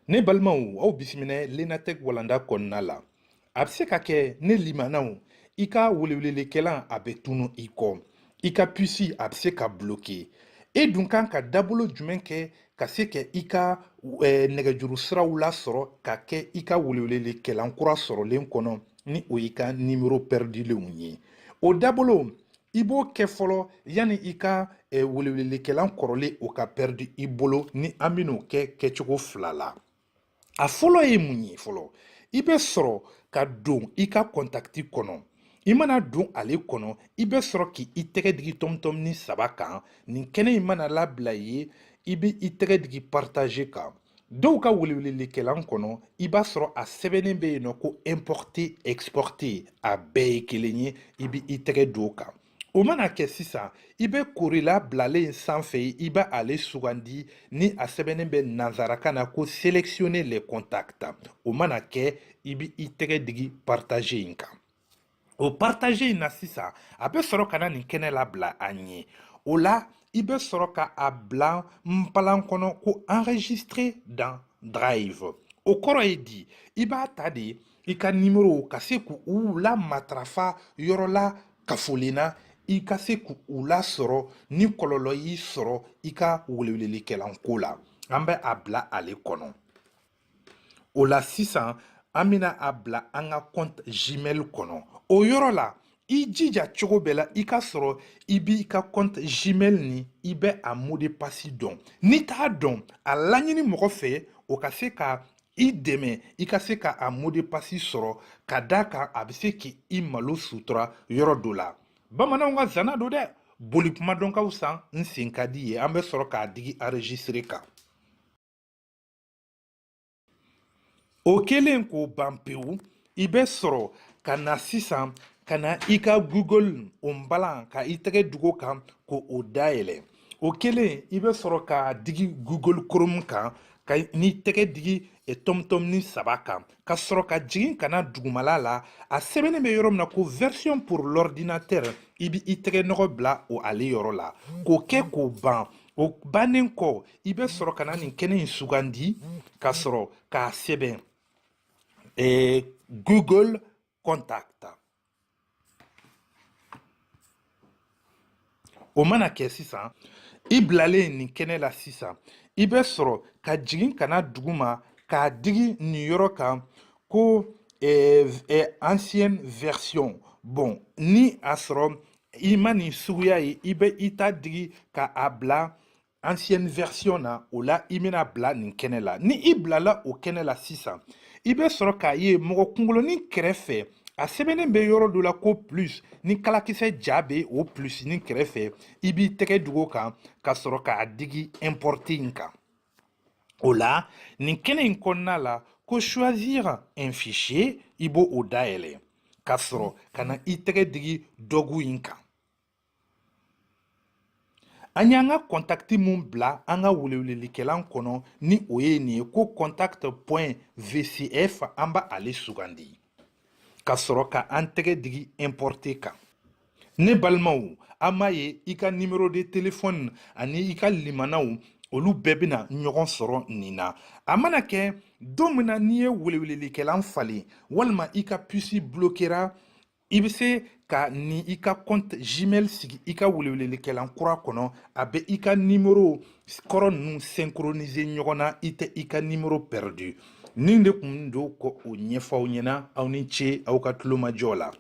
Ne balimaw aw bisimila Lenatech walanda kɔnɔna la a bɛ se ka kɛ ne limanaw i ka welewelekɛlan a bɛ tunu i kɔ i ka puce a bɛ se ka bloquer e dun kan ka dabolo jumɛn kɛ ka se ka i ka nɛgɛjuru siraw lasɔrɔ ka kɛ i ka welewelekɛlan kura sɔrɔlen kɔnɔ ni o y'i ka numéro perdulenw ye o dabolo i b'o kɛ fɔlɔ yanni i ka welewelekɛlan kɔrɔlen o ka perdu i bolo ni an bɛn'o kɛ kɛcogo fila la. A fɔlɔ ye mun ye fɔlɔ i bɛ sɔrɔ ka don i ka kɔntakiti kɔnɔ i mana don ale kɔnɔ i bɛ sɔrɔ k'i tɛgɛ digi tɔmtɔmni saba kan nin kɛnɛ in mana labila ye i bɛ i tɛgɛ digi partage kan dɔw ka welewelekɛlan kɔnɔ i b'a sɔrɔ a sɛbɛnnen bɛ yen nɔ ko importer exporter a bɛɛ ye kelen ye i bɛ i tɛgɛ don o kan o mana kɛ sisan i bɛ korila bilalen sanfɛ i bɛ ale sugandi ni a sɛbɛnnen bɛ nanzarakan na ko sélectionner les contacts o mana kɛ i bɛ i tɛgɛ digi partage in kan o partage in na sisan a bɛ sɔrɔ ka na nin kɛnɛ labila an ye o la i bɛ sɔrɔ ka a bila n palan kɔnɔ ko enregistrer dans drive o kɔrɔ ye di i b'a ta de i ka numéro ka se k'u la matarafa yɔrɔ la kafolenna i ka se k'u lasɔrɔ ni kɔlɔlɔ y'i sɔrɔ i ka welewelekɛlan ko la an bɛ a bila ale kɔnɔ o la sisan an bɛna a bila an ka compte Gmail kɔnɔ o yɔrɔ la i jija cogo bɛɛ la i ka sɔrɔ i b'i ka compte Gmail ni i bɛ a mot de passe dɔn n'i t'a dɔn a laɲini mɔgɔ fɛ o ka se ka i dɛmɛ i ka se ka a mot de passe sɔrɔ ka d'a kan a bɛ se k'i malo sutura yɔrɔ dɔ la bamananw ka zana don dɛ boli kuma dɔn ka fisa n sen ka di ye an bɛ sɔrɔ k'a digi enregistrer kan o kɛlen k'o ban pewu i bɛ sɔrɔ ka na sisan ka na i ka google o nbalan ka i tɛgɛ dugu kan ko o dayɛlɛ o kɛlen i bɛ sɔrɔ ka digi google chrome kan ka n'i tɛgɛ digi tɔmtɔmni saba kan ka sɔrɔ ka jigin ka na dugumala la a sɛbɛnnen bɛ yɔrɔ min na ko version pour l'ordinateur i bɛ i tɛgɛ nɔgɔ bila o ale yɔrɔ la k'o kɛ k'o ban o bannen kɔ i bɛ sɔrɔ ka na nin kɛnɛ in sugandi ka sɔrɔ k'a sɛbɛn Google Contact o mana kɛ sisan i bilalen nin kɛnɛ la sisan i bɛ sɔrɔ ka jigin ka na duguma k'a digi nin yɔrɔ kan ko ancienne version bon ni a sɔrɔ i ma nin suguya ye i bɛ i ta digi ka a bila ancienne version na o la i bɛna bila nin kɛnɛ la ni i bilala o kɛnɛ la sisan i bɛ sɔrɔ k'a ye mɔgɔ kunkolonin kɛrɛfɛ a sɛbɛnnen bɛ yɔrɔ dɔ la ko plus ni kalakisɛ ja bɛ o plus nin kɛrɛfɛ i b'i tɛgɛ dugu kan ka sɔrɔ k'a digi importer in kan o la nin kɛnɛ in kɔnɔna la ko choisir un fichier i b'o o dayɛlɛ ka sɔrɔ ka na i tɛgɛ digi dɔgu in kan an y'an ka kɔntakiti mun bila an ka welewelekɛlan kɔnɔ ni o ye nin ye ko contact.vcf an b'a ale sugandi ka sɔrɔ ka an tɛgɛ digi importer kan ne balimaw an m'a ye i ka numéro de téléphone ani i ka limanaw olu bɛɛ bɛna ɲɔgɔn sɔrɔ nin na a mana kɛ don min na n'i ye welewelekɛlan falen walima i ka puce bloquera i bɛ se ka ni i ka compte Gmail sigi i ka welewelekɛlan kura kɔnɔ a bɛ i ka numéro kɔrɔ ninnu synchroniser ɲɔgɔn na i tɛ i ka numéro perdu nin de kun don ko o ɲɛfɔ aw ɲɛna aw ni ce aw ka tulomajɔ la